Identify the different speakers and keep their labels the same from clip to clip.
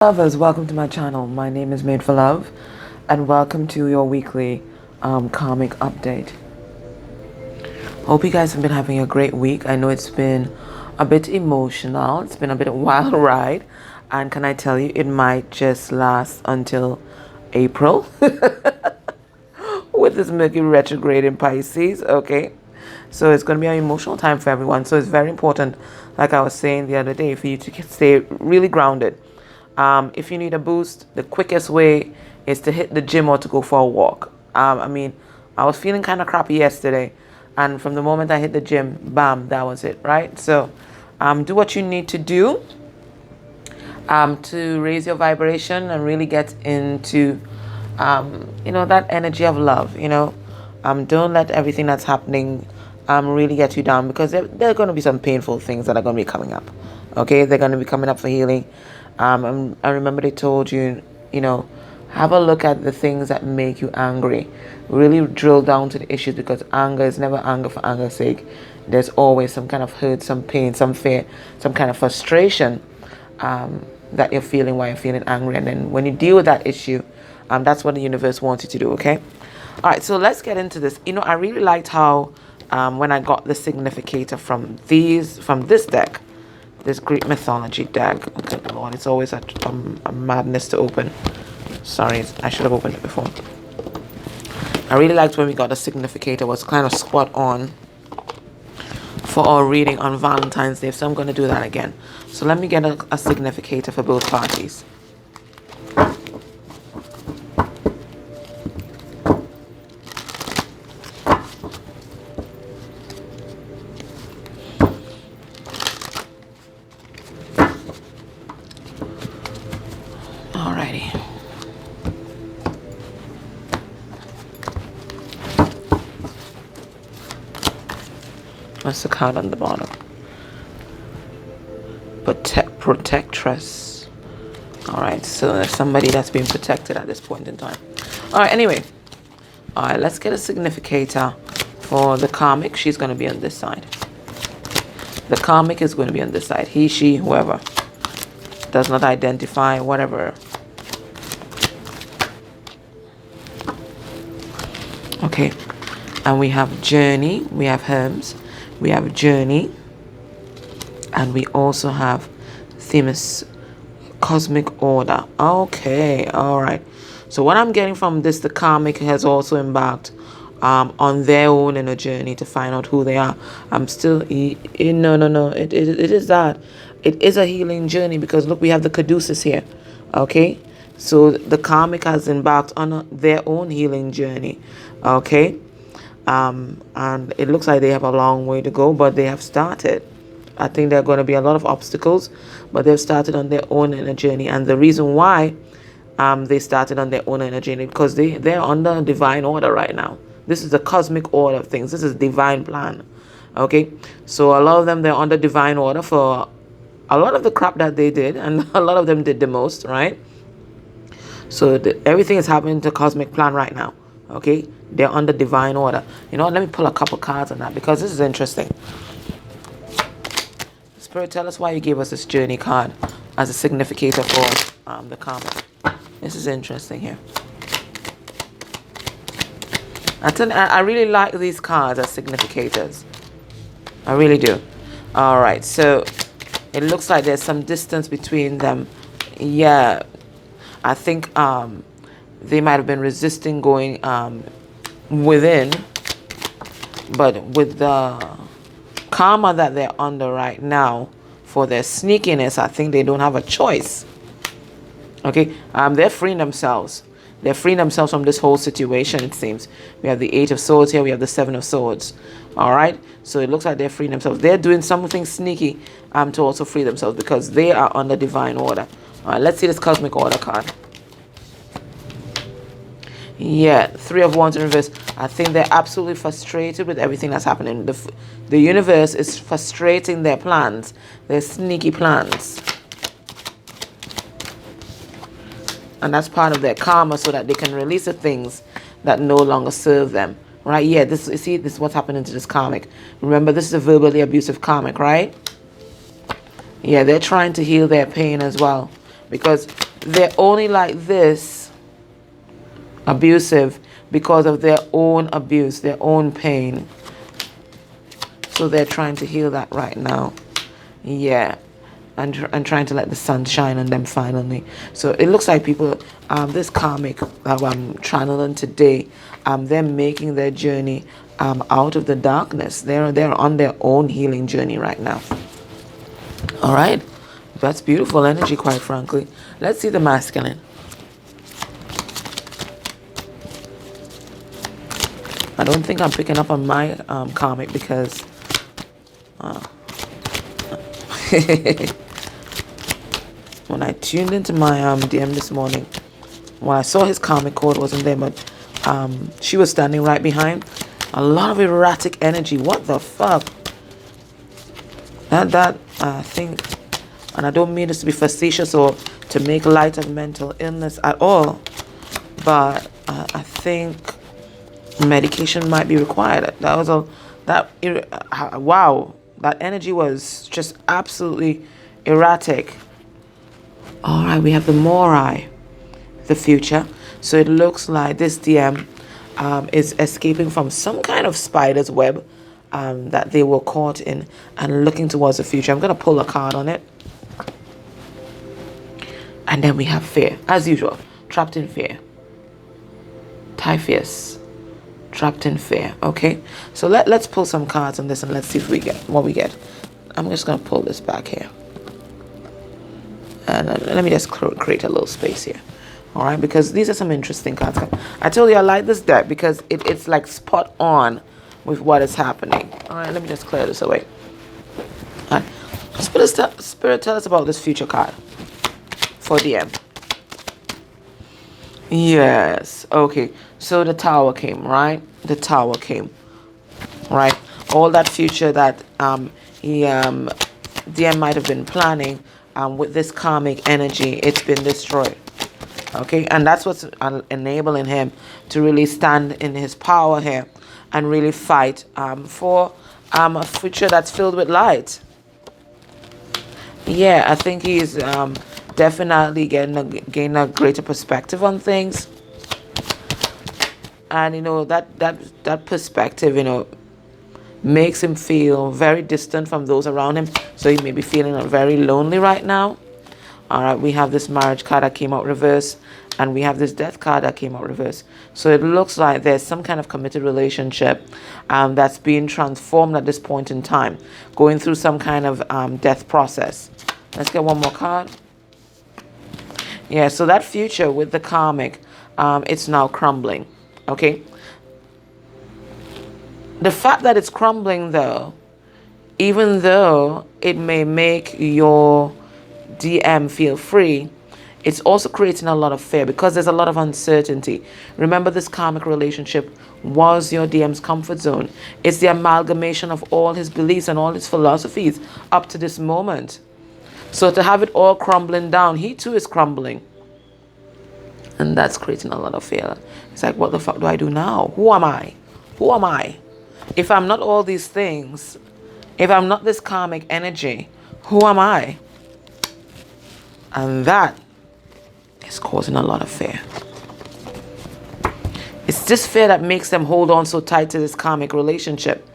Speaker 1: Lovers, welcome to my channel. My name is Made for Love, and welcome to your weekly karmic update. Hope you guys have been having a great week. I know it's been a bit emotional. It's been a bit of a wild ride, and can I tell you, it might just last until April with this Mercury retrograde in Pisces. Okay, so it's going to be an emotional time for everyone. So it's very important, like I was saying the other day, for you to stay really grounded. If you need a boost, the quickest way is to hit the gym or to go for a walk. I was feeling kind of crappy yesterday, and from the moment I hit the gym, bam, that was it, right? So do what you need to do to raise your vibration and really get into, that energy of love, Don't let everything that's happening really get you down, because there are going to be some painful things that are going to be coming up, okay? They're going to be coming up for healing. I remember they told you, have a look at the things that make you angry. Really drill down to the issues, because anger is never anger for anger's sake. There's always some kind of hurt, some pain, some fear, some kind of frustration that you're feeling while you're feeling angry. And then when you deal with that issue, that's what the universe wants you to do, okay? All right, so let's get into this. I really liked how when I got the significator from this deck, this Greek mythology deck. Okay, Lord, it's always a madness to open. Sorry, I should have opened it before. I really liked when we got the significator. It was kind of spot on for our reading on Valentine's Day, so I'm going to do that again. So let me get a significator for both parties. What's the card on the bottom? Protectress. Alright, so there's somebody that's being protected at this point in time. Alright, anyway. Alright, let's get a significator for the karmic. She's going to be on this side. The karmic is going to be on this side. He, she, whoever. Does not identify, whatever. Okay. And we have journey. We have Hermes. We have journey, and we also have Themis, cosmic order. Okay, all right. So what I'm getting from this, the karmic has also embarked on their own inner journey to find out who they are. I'm still no. It is that. It is a healing journey, because look, we have the caduceus here. Okay, so the karmic has embarked on their own healing journey. Okay. And it looks like they have a long way to go, but they have started. I think there are going to be a lot of obstacles, but they've started on their own inner journey. And the reason why they started on their own inner journey, because they're under divine order right now. This is the cosmic order of things. This is divine plan. Okay, so a lot of them, they're under divine order for a lot of the crap that they did, and a lot of them did the most, right? So everything is happening to cosmic plan right now. Okay, they're under divine order. Let me pull a couple cards on that, because this is interesting. Spirit, tell us why you gave us this journey card as a significator for the karmic. This is interesting here. I really like these cards as significators. I really do. All right, so it looks like there's some distance between them. Yeah, I think they might have been resisting going within, but with the karma that they're under right now for their sneakiness, I think they don't have a choice. Okay, they're freeing themselves. They're freeing themselves from this whole situation, it seems. We have the 8 of Swords here. We have the 7 of Swords. All right, so it looks like they're freeing themselves. They're doing something sneaky to also free themselves, because they are under divine order. All right, let's see this cosmic order card. Yeah, 3 of Wands in reverse. I think they're absolutely frustrated with everything that's happening. The universe is frustrating their plans, their sneaky plans. And that's part of their karma, so that they can release the things that no longer serve them. Right? Yeah, this is what's happening to this karmic. Remember, this is a verbally abusive karmic, right? Yeah, they're trying to heal their pain as well. Because they're only like this abusive because of their own abuse, their own pain. So they're trying to heal that right now. Yeah. And trying to let the sun shine on them finally. So it looks like people, this karmic that I'm channeling today, they're making their journey out of the darkness. They're on their own healing journey right now. All right. That's beautiful energy, quite frankly. Let's see the masculine. I don't think I'm picking up on my karmic because when I tuned into my DM this morning, when I saw his karmic code wasn't there, but she was standing right behind. A lot of erratic energy. What the fuck? That I think, and I don't mean this to be facetious or to make light of mental illness at all, but I think medication might be required. Wow, that energy was just absolutely erratic. All right, we have the Morai, the future. So it looks like this DM is escaping from some kind of spider's web that they were caught in and looking towards the future. I'm going to pull a card on it. And then we have fear, as usual, trapped in fear. Typhus, trapped in fear. Okay, so let's pull some cards on this and let's see if we get what we get. I'm just going to pull this back here. And let me just create a little space here. All right, because these are some interesting cards. I told you I like this deck because it's like spot on with what is happening. All right, let me just clear this away. All right, Spirit, tell us about this future card for DM. Yes, okay. So the Tower came, right? The Tower came, right? All that future that DM might have been planning. With this karmic energy, it's been destroyed. Okay, and that's what's enabling him to really stand in his power here and really fight for a future that's filled with light. Yeah, I think he's definitely gaining a greater perspective on things. And you know that perspective, you know, makes him feel very distant from those around him. So he may be feeling very lonely right now. All right, we have this marriage card that came out reverse, and we have this death card that came out reverse. So it looks like there's some kind of committed relationship that's being transformed at this point in time, going through some kind of death process. Let's get one more card. Yeah, so that future with the karmic, it's now crumbling. Okay. The fact that it's crumbling, though, even though it may make your DM feel free, it's also creating a lot of fear because there's a lot of uncertainty. Remember, this karmic relationship was your DM's comfort zone. It's the amalgamation of all his beliefs and all his philosophies up to this moment. So to have it all crumbling down, he too is crumbling. And that's creating a lot of fear. It's like, what the fuck do I do now? Who am I? Who am I? If I'm not all these things, if I'm not this karmic energy, who am I? And that is causing a lot of fear. It's this fear that makes them hold on so tight to this karmic relationship.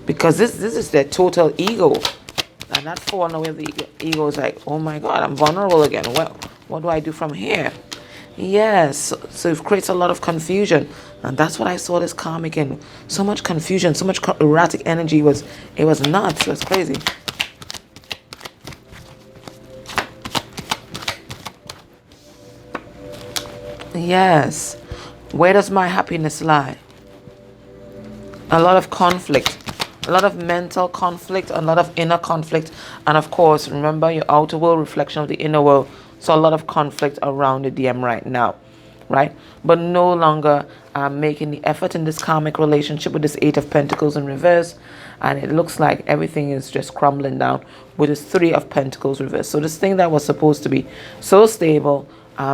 Speaker 1: Because this is their total ego. And that falling away of the ego is like, oh my God, I'm vulnerable again. Well, what do I do from here? Yes, so it creates a lot of confusion. And that's what I saw this karmic in. So much confusion, so much erratic energy. It was nuts. It was crazy. Yes. Where does my happiness lie? A lot of conflict. A lot of mental conflict. A lot of inner conflict. And of course, remember your outer world, reflection of the inner world. So a lot of conflict around the DM right now. Right? But no longer making the effort in this karmic relationship with this 8 of Pentacles in reverse. And it looks like everything is just crumbling down with this 3 of Pentacles reverse. So this thing that was supposed to be so stable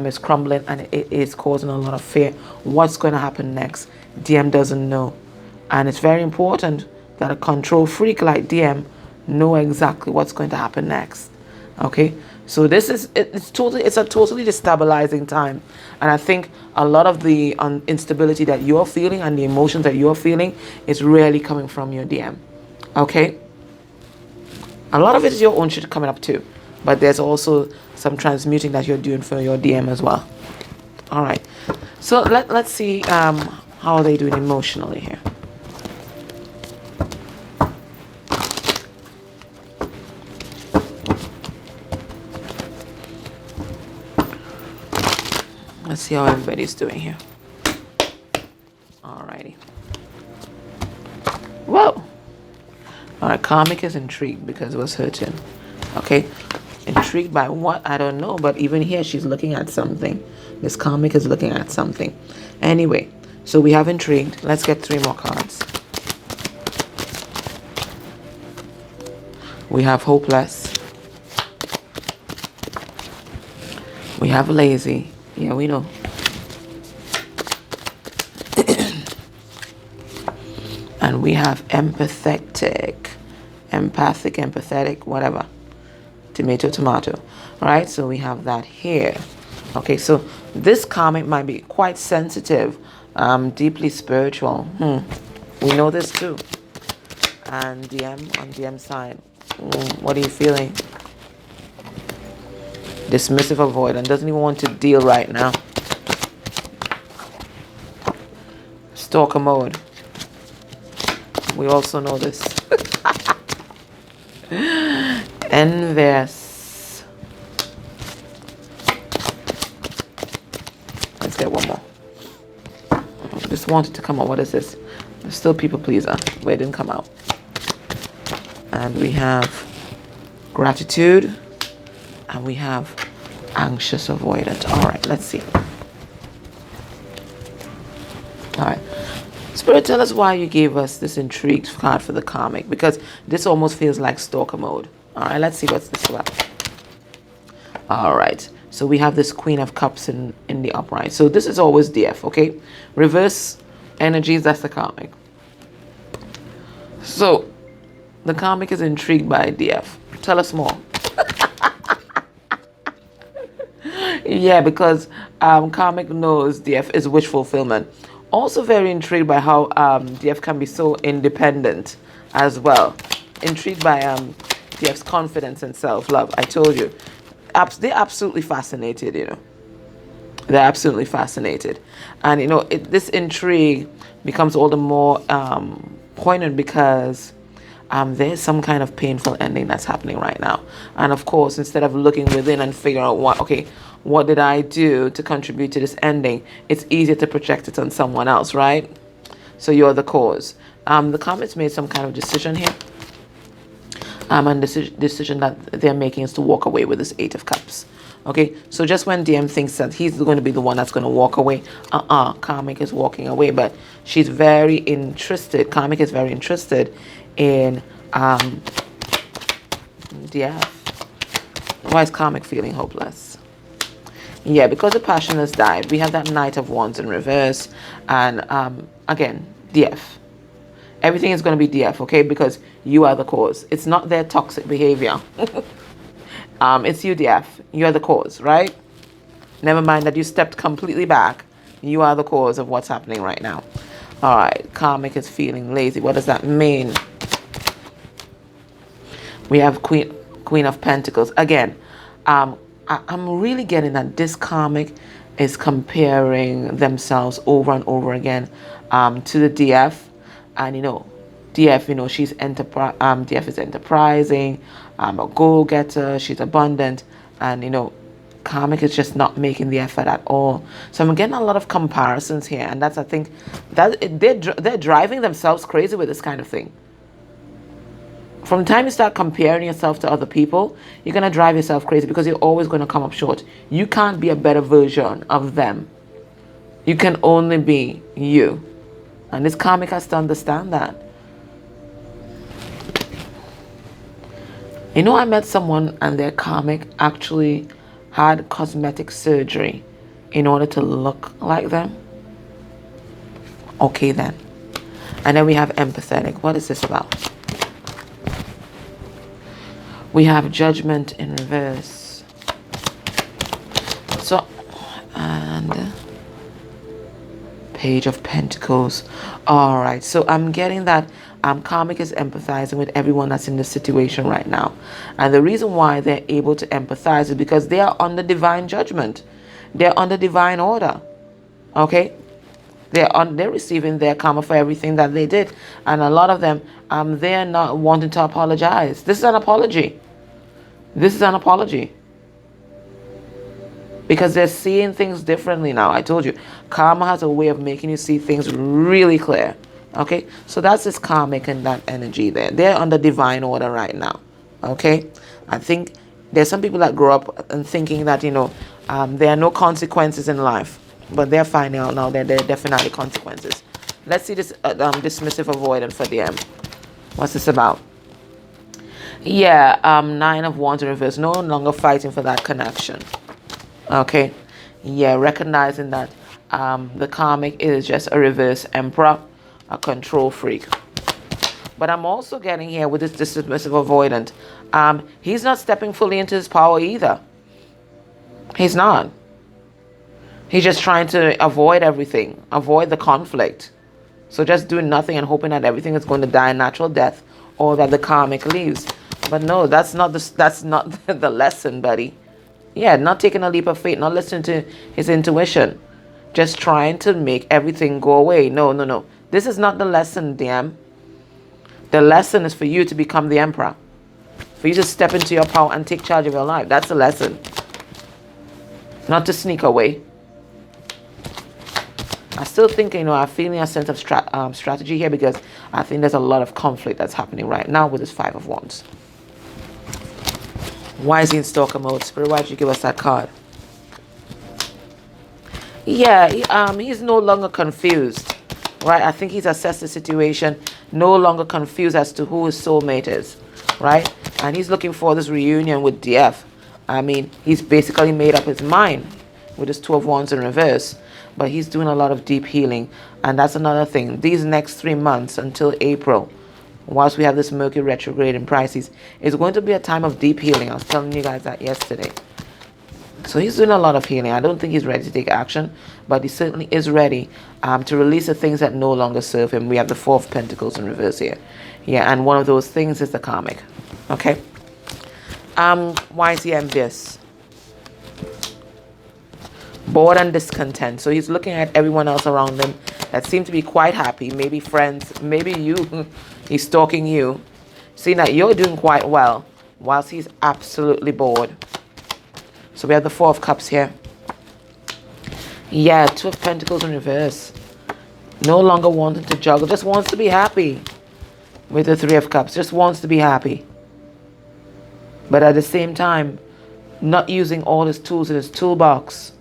Speaker 1: is crumbling, and it is causing a lot of fear. What's going to happen next? DM doesn't know. And it's very important that a control freak like DM know exactly what's going to happen next. Okay? So this is, it's a totally destabilizing time. And I think a lot of the instability that you're feeling and the emotions that you're feeling is really coming from your DM. Okay? A lot of it is your own shit coming up too. But there's also some transmuting that you're doing for your DM as well. All right. So let's see how are they doing emotionally here. Let's see how everybody's doing here. Alrighty. Whoa. Alright, Karmic is intrigued because it was hurting. Okay. Intrigued by what? I don't know. But even here, she's looking at something. This Karmic is looking at something. Anyway, so we have intrigued. Let's get 3 more cards. We have hopeless. We have lazy. Yeah, we know. And we have empathetic, whatever. Tomato. All right, so we have that here. Okay, so this Karmic might be quite sensitive, deeply spiritual. We know this too. And DM, on DM side, what are you feeling? Dismissive, avoidant, doesn't even want to deal right now. Stalker mode. We also know this. Envious. Let's get one more. Just wanted to come out. What is this? Still people pleaser, but it didn't come out. And we have gratitude. And we have anxious avoidant. All right, let's see. All right. Spirit, tell us why you gave us this intrigued card for the Karmic, because this almost feels like stalker mode. All right, let's see what's this about. All right, so we have this Queen of Cups in the upright. So this is always DF, okay? Reverse energies, that's the Karmic. So the Karmic is intrigued by DF. Tell us more. Yeah, because Karmic knows DF is wish fulfillment. Also very intrigued by how DF can be so independent as well. Intrigued by DF's confidence and self-love. I told you. They're absolutely fascinated, you know. They're absolutely fascinated. And, you know, this intrigue becomes all the more poignant because there's some kind of painful ending that's happening right now. And, of course, instead of looking within and figuring out what did I do to contribute to this ending, it's easier to project it on someone else, right? So you're the cause. The Karmic's made some kind of decision here. And the decision that they're making is to walk away with this 8 of Cups. Okay, so just when DM thinks that he's going to be the one that's going to walk away, Karmic is walking away. But she's very interested, Karmic is very interested in DF. Why is Karmic feeling hopeless? Yeah, because the passion has died. We have that Knight of Wands in reverse. And again, DF. Everything is going to be DF, okay? Because you are the cause. It's not their toxic behavior. It's you, DF. You're the cause, right? Never mind that you stepped completely back. You are the cause of what's happening right now. All right. Karmic is feeling lazy. What does that mean? We have Queen of Pentacles. Again, I'm really getting that this Karmic is comparing themselves over and over again to the DF. And, you know, DF, you know, she's DF is enterprising, a go-getter, she's abundant, and, you know, Karmic is just not making the effort at all. So I'm getting a lot of comparisons here, and that's, I think, that they're driving themselves crazy with this kind of thing. From the time you start comparing yourself to other people, you're going to drive yourself crazy because you're always going to come up short. You can't be a better version of them. You can only be you. And this Karmic has to understand that. You know, I met someone and their Karmic actually had cosmetic surgery in order to look like them. Okay, then. And then we have empathetic. What is this about? We have Judgment in reverse. So, and Page of Pentacles. All right, so I'm getting that Karmic is empathizing with everyone that's in this situation right now. And the reason why they're able to empathize is because they are under divine judgment. They're under divine order. Okay? They're receiving their karma for everything that they did. And a lot of them, they're not wanting to apologize. This is an apology. This is an apology. Because they're seeing things differently now. I told you, karma has a way of making you see things really clear. Okay? So that's this karmic and that energy there. They're under divine order right now. Okay? I think there's some people that grow up and thinking that, there are no consequences in life. But they're finding out now that there are definitely consequences. Let's see this dismissive avoidance for them. What's this about? Yeah, 9 of Wands in reverse. No longer fighting for that connection. Okay, yeah, recognizing that the karmic is just a reverse emperor, a control freak. But I'm also getting here with this dismissive avoidant. He's not stepping fully into his power either. He's not. He's just trying to avoid everything, avoid the conflict. So just doing nothing and hoping that everything is going to die a natural death, or that the karmic leaves. But no, that's not the lesson, buddy. Yeah, not taking a leap of faith, not listening to his intuition. Just trying to make everything go away. No. This is not the lesson, damn. The lesson is for you to become the emperor. For you to step into your power and take charge of your life. That's the lesson. Not to sneak away. I still think, I'm feeling a sense of strategy here, because I think there's a lot of conflict that's happening right now with this 5 of Wands. Why is he in stalker mode? Spirit, why did you give us that card? Yeah, he's no longer confused, right? I think he's assessed the situation, no longer confused as to who his soulmate is, right? And he's looking for this reunion with DF. He's basically made up his mind with his 2 of Wands in reverse, but he's doing a lot of deep healing. And that's another thing. These next 3 months until April, whilst we have this Mercury retrograde in Pisces, it's going to be a time of deep healing. I was telling you guys that yesterday. So he's doing a lot of healing. I don't think he's ready to take action, but he certainly is ready to release the things that no longer serve him. We have the 4 of Pentacles in reverse here. Yeah, and one of those things is the karmic. Okay. Why is he envious? Bored and discontent. So he's looking at everyone else around him that seem to be quite happy. Maybe friends, maybe you. He's stalking you, seeing that you're doing quite well, whilst he's absolutely bored. So we have the 4 of Cups here. Yeah, 2 of Pentacles in reverse. No longer wanting to juggle, just wants to be happy. With the 3 of Cups, just wants to be happy. But at the same time, not using all his tools in his toolbox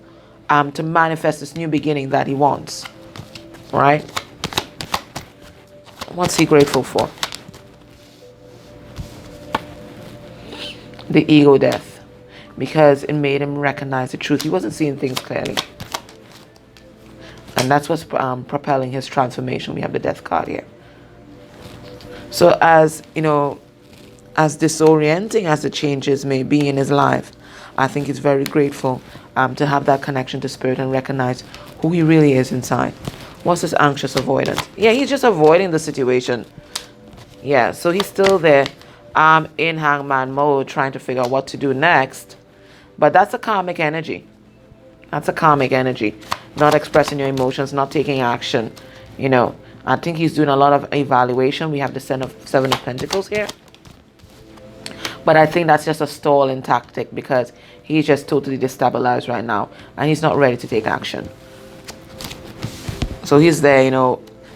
Speaker 1: to manifest this new beginning that he wants. Right? What's he grateful for? The ego death. Because it made him recognize the truth. He wasn't seeing things clearly. And that's what's propelling his transformation. We have the death card here. So as disorienting as the changes may be in his life, I think he's very grateful to have that connection to spirit and recognize who he really is inside. What's this anxious avoidance? Yeah, he's just avoiding the situation. Yeah, so he's still there in hangman mode, trying to figure out what to do next. But that's a karmic energy. That's a karmic energy. Not expressing your emotions, not taking action. I think he's doing a lot of evaluation. We have the 7 of Pentacles here. But I think that's just a stalling tactic, because he's just totally destabilized right now. And he's not ready to take action. So he's there,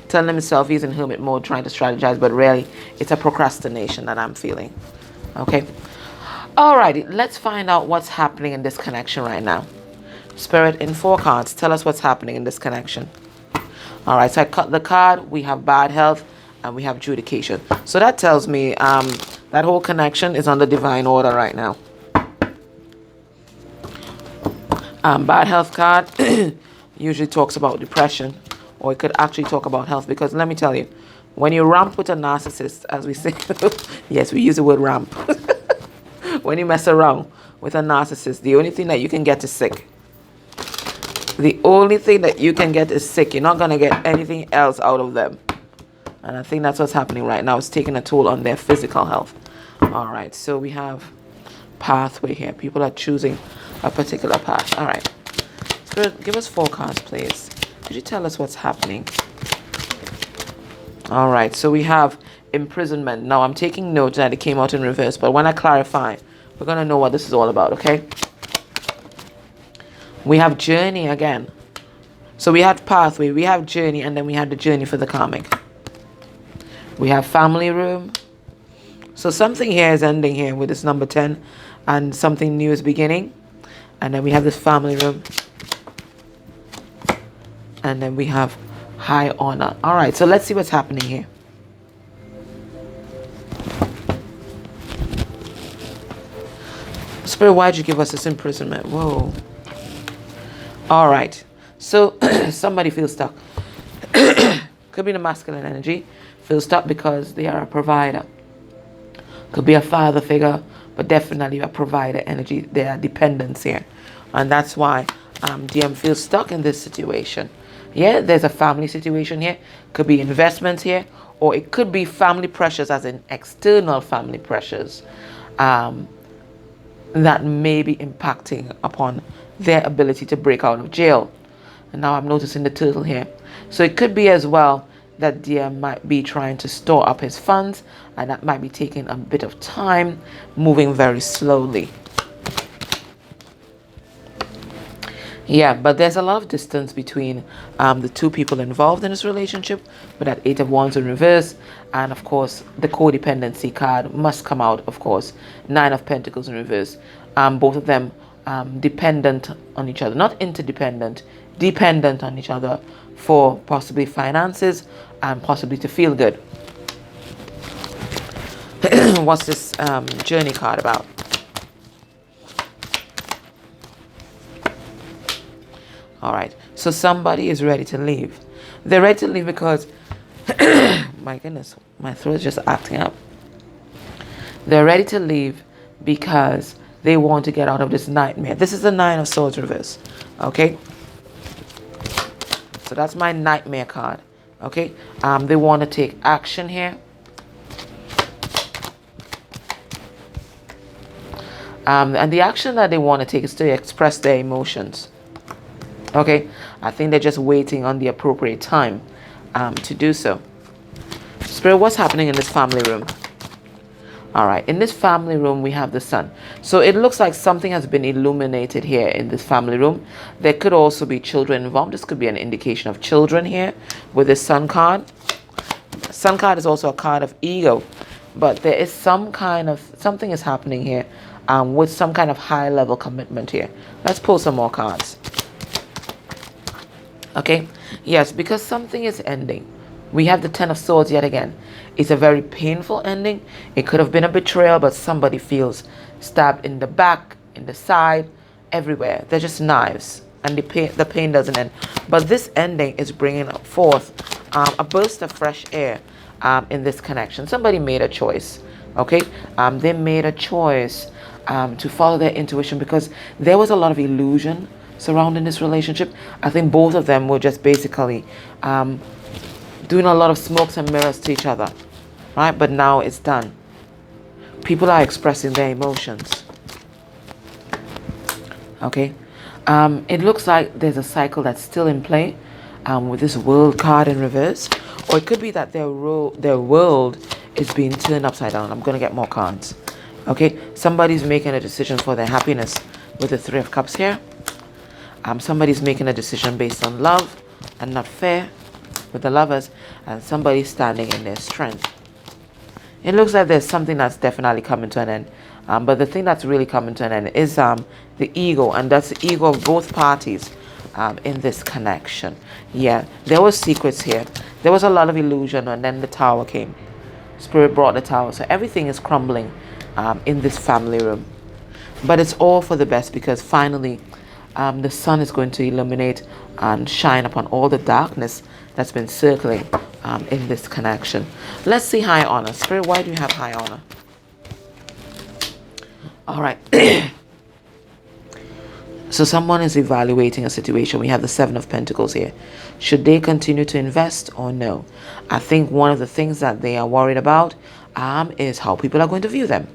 Speaker 1: telling himself he's in hermit mode, trying to strategize. But really, it's a procrastination that I'm feeling. Okay. Alrighty, let's find out what's happening in this connection right now. Spirit, in 4 cards, tell us what's happening in this connection. Alright, so I cut the card. We have bad health and we have adjudication. So that tells me that whole connection is under divine order right now. Bad health card usually talks about depression, or it could actually talk about health, because let me tell you, when you ramp with a narcissist, as we say, yes, we use the word ramp. When you mess around with a narcissist, the only thing that you can get is sick. The only thing that you can get is sick. You're not going to get anything else out of them. And I think that's what's happening right now. It's taking a toll on their physical health. All right. So we have pathway here. People are choosing a particular path. All right. Spirit, give us 4 cards, please. Could you tell us what's happening? All right. So we have imprisonment. Now, I'm taking note that it came out in reverse. But when I clarify, we're going to know what this is all about, okay? We have journey again. So we had pathway, we have journey, and then we had the journey for the karmic. We have family room. So something here is ending here with this number 10, and something new is beginning. And then we have this family room. And then we have high honor. All right, so let's see what's happening here. Spirit, why'd you give us this imprisonment? Whoa. All right. So somebody feels stuck. Could be the masculine energy. Feels stuck because they are a provider. Could be a father figure, but definitely a provider energy. There are dependents here. And that's why DM feels stuck in this situation. Yeah, there's a family situation here. Could be investments here. Or it could be family pressures, as in external family pressures. That may be impacting upon their ability to break out of jail. And now I'm noticing the turtle here. So it could be as well that DM might be trying to store up his funds, and that might be taking a bit of time, moving very slowly. Yeah, but there's a lot of distance between the 2 people involved in this relationship, with that 8 of Wands in reverse. And of course, the codependency card must come out, of course. 9 of Pentacles in reverse. Both of them dependent on each other. Not interdependent, dependent on each other for possibly finances and possibly to feel good. What's this journey card about? All right, so somebody is ready to leave. They're ready to leave because, my goodness, my throat is just acting up. They're ready to leave because they want to get out of this nightmare. This is the 9 of Swords reverse, okay? So that's my nightmare card, okay? They want to take action here. And the action that they want to take is to express their emotions. Okay, I think they're just waiting on the appropriate time to do so. Spirit, what's happening in this family room? All right, in this family room, we have the sun. So it looks like something has been illuminated here in this family room. There could also be children involved. This could be an indication of children here with the sun card. Sun card is also a card of ego, but there is something is happening here with some kind of high level commitment here. Let's pull some more cards. Okay, yes, because something is ending. We have the 10 of Swords yet again. It's a very painful ending. It could have been a betrayal, but somebody feels stabbed in the back, in the side, everywhere. They're just knives, and the pain doesn't end. But this ending is bringing forth a burst of fresh air in this connection. Somebody made a choice, okay? They made a choice to follow their intuition because there was a lot of illusion surrounding this relationship. I think both of them were just basically doing a lot of smokes and mirrors to each other, right? But now it's done. People are expressing their emotions. Okay, it looks like there's a cycle that's still in play with this World card in reverse, or it could be that their world is being turned upside down. I'm gonna get more cards. Okay, somebody's making a decision for their happiness with the 3 of Cups here. Somebody's making a decision based on love and not fear with the Lovers, and somebody's standing in their strength. It looks like there's something that's definitely coming to an end. But the thing that's really coming to an end is the ego, and that's the ego of both parties in this connection. Yeah, there was secrets here. There was a lot of illusion, and then the Tower came. Spirit brought the Tower, so everything is crumbling in this family room. But it's all for the best because finally the sun is going to illuminate and shine upon all the darkness that's been circling in this connection. Let's see high honor. Spirit, why do you have high honor? All right. So someone is evaluating a situation. We have the Seven of Pentacles here. Should they continue to invest or no? I think one of the things that they are worried about is how people are going to view them.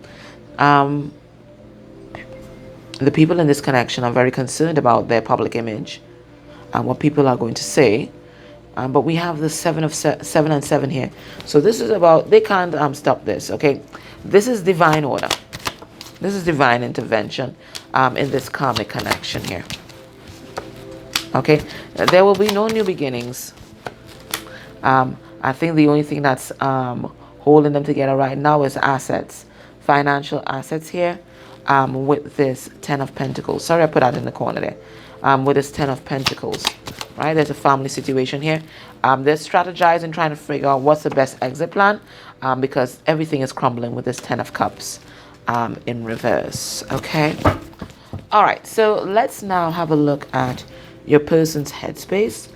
Speaker 1: The people in this connection are very concerned about their public image and what people are going to say. But we have the seven and seven here. So this is about, they can't stop this, okay? This is divine order. This is divine intervention in this karmic connection here. Okay? There will be no new beginnings. I think the only thing that's holding them together right now is assets. Financial assets here. With this Ten of Pentacles. Sorry, I put that in the corner there. With this Ten of Pentacles, right? There's a family situation here. They're strategizing, trying to figure out what's the best exit plan, because everything is crumbling with this Ten of Cups in reverse. Okay. All right. So let's now have a look at your person's headspace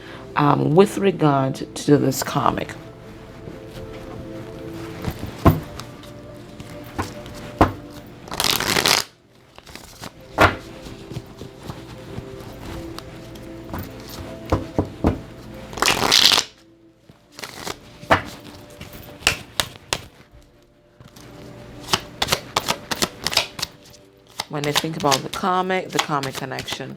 Speaker 1: with regard to this karmic. When they think about the karmic connection,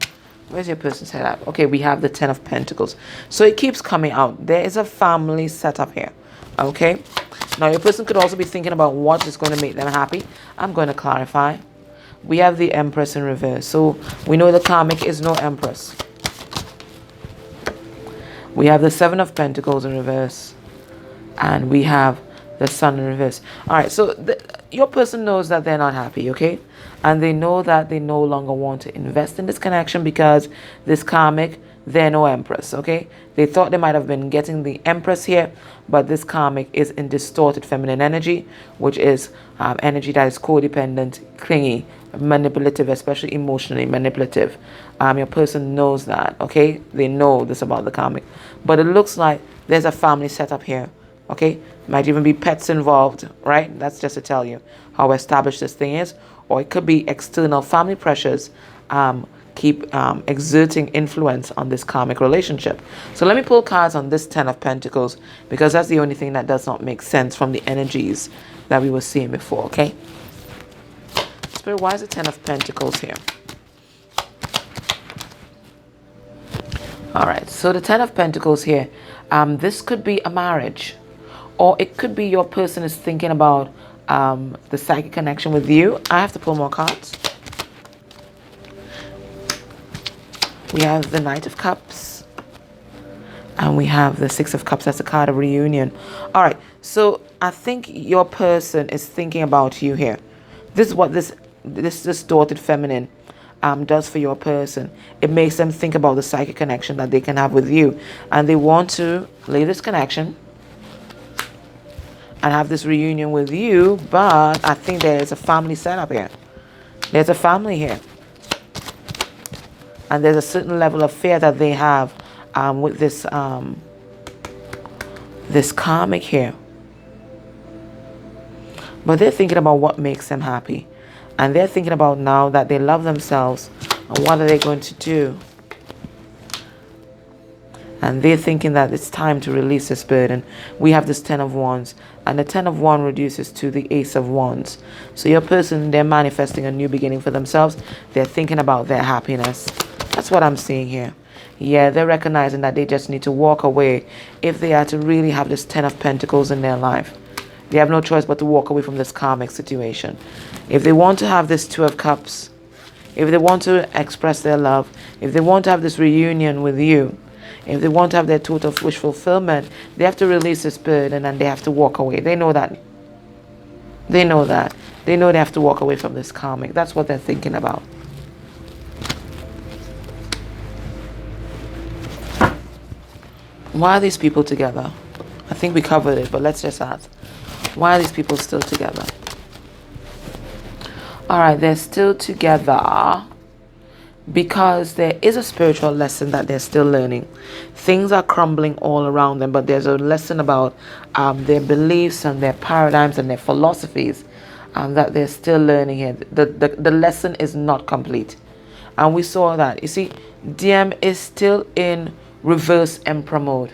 Speaker 1: where's your person's head at? Okay, we have the Ten of Pentacles. So it keeps coming out. There is a family setup here. Okay. Now your person could also be thinking about what is going to make them happy. I'm going to clarify. We have the Empress in reverse. So we know the karmic is no Empress. We have the Seven of Pentacles in reverse. And we have the Sun in reverse. All right, so your person knows that they're not happy, okay? And they know that they no longer want to invest in this connection because this karmic, they're no Empress, okay? They thought they might have been getting the Empress here, but this karmic is in distorted feminine energy, which is energy that is codependent, clingy, manipulative, especially emotionally manipulative. Your person knows that, okay? They know this about the karmic. But it looks like there's a family setup here. Okay, might even be pets involved, right? That's just to tell you how established this thing is. Or it could be external family pressures keep exerting influence on this karmic relationship. So let me pull cards on this Ten of Pentacles, because that's the only thing that does not make sense from the energies that we were seeing before, okay? Spirit, why is the Ten of Pentacles here? All right, so the Ten of Pentacles here, this could be a marriage. Or it could be your person is thinking about the psychic connection with you. I have to pull more cards. We have the Knight of Cups. And we have the Six of Cups. That's a card of reunion. All right. So I think your person is thinking about you here. This is what this distorted feminine does for your person. It makes them think about the psychic connection that they can have with you. And they want to leave this connection and have this reunion with you, but I think there's a family setup here. There's a family here. And there's a certain level of fear that they have with this this karmic here. But they're thinking about what makes them happy. And they're thinking about now that they love themselves and what are they going to do. And they're thinking that it's time to release this burden. We have this Ten of Wands. And the Ten of Wands reduces to the Ace of Wands. So your person, they're manifesting a new beginning for themselves. They're thinking about their happiness. That's what I'm seeing here. Yeah, they're recognizing that they just need to walk away if they are to really have this Ten of Pentacles in their life. They have no choice but to walk away from this karmic situation. If they want to have this Two of Cups, if they want to express their love, if they want to have this reunion with you, if they want to have their total wish fulfillment, they have to release this burden and they have to walk away. They know that. They know that. They know they have to walk away from this karmic. That's what they're thinking about. Why are these people together? I think we covered it, but let's just ask. Why are these people still together? All right, they're still together because there is a spiritual lesson that they're still learning. Things are crumbling all around them, but there's a lesson about their beliefs and their paradigms and their philosophies that they're still learning here. The lesson is not complete. And we saw that. You see, DM is still in reverse emperor mode,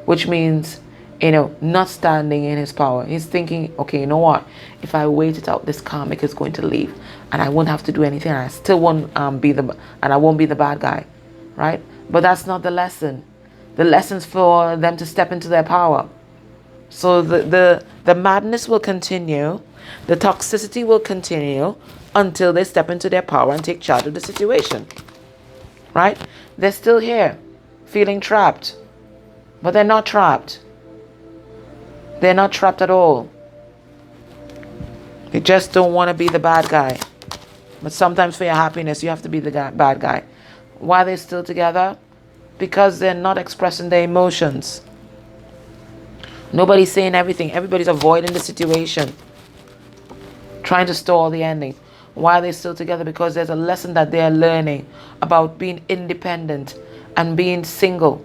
Speaker 1: which means, you know, not standing in his power. He's thinking, okay, you know what? If I wait it out, this karmic is going to leave, and I won't have to do anything. And I still won't I won't be the bad guy, right? But that's not the lesson. The lesson's for them to step into their power. So the madness will continue, the toxicity will continue until they step into their power and take charge of the situation, right? They're still here, feeling trapped, but they're not trapped. They're not trapped at all. They just don't want to be the bad guy. But sometimes for your happiness, you have to be the bad guy. Why are they still together? Because they're not expressing their emotions. Nobody's saying everything. Everybody's avoiding the situation, trying to stall the ending. Why are they still together? Because there's a lesson that they're learning about being independent and being single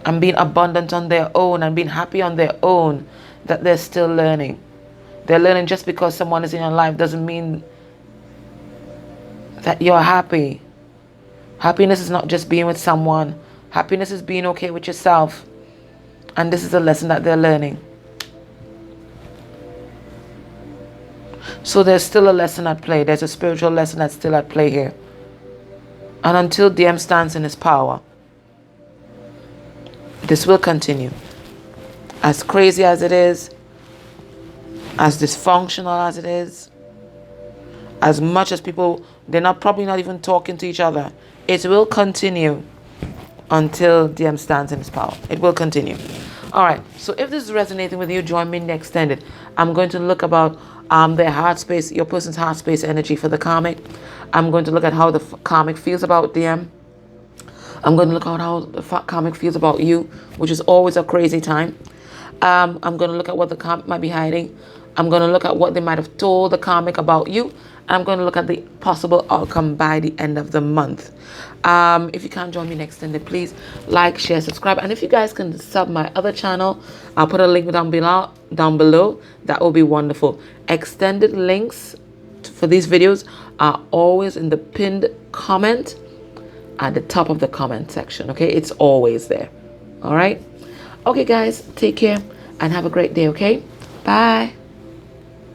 Speaker 1: and being abundant on their own and being happy on their own, that they're still learning. They're learning just because someone is in your life doesn't mean that you're happy. Happiness is not just being with someone. Happiness is being okay with yourself. And this is a lesson that they're learning. So there's still a lesson at play. There's a spiritual lesson that's still at play here. And until DM stands in his power, this will continue. As crazy as it is, as dysfunctional as it is, as much as people, they're probably not even talking to each other, it will continue until DM stands in his power. It will continue. All right. So if this is resonating with you, join me in the extended. I'm going to look about their heart space, your person's heart space energy for the karmic. I'm going to look at how the karmic feels about DM. I'm going to look at how the karmic feels about you, which is always a crazy time. I'm going to look at what the karmic might be hiding. I'm going to look at what they might have told the karmic about you. And I'm going to look at the possible outcome by the end of the month. If you can't join me next extended, please like, share, subscribe. And if you guys can sub my other channel, I'll put a link down below. That will be wonderful. Extended links for these videos are always in the pinned comment at the top of the comment section. Okay, it's always there. All right. Okay, guys, take care and have a great day. Okay, bye.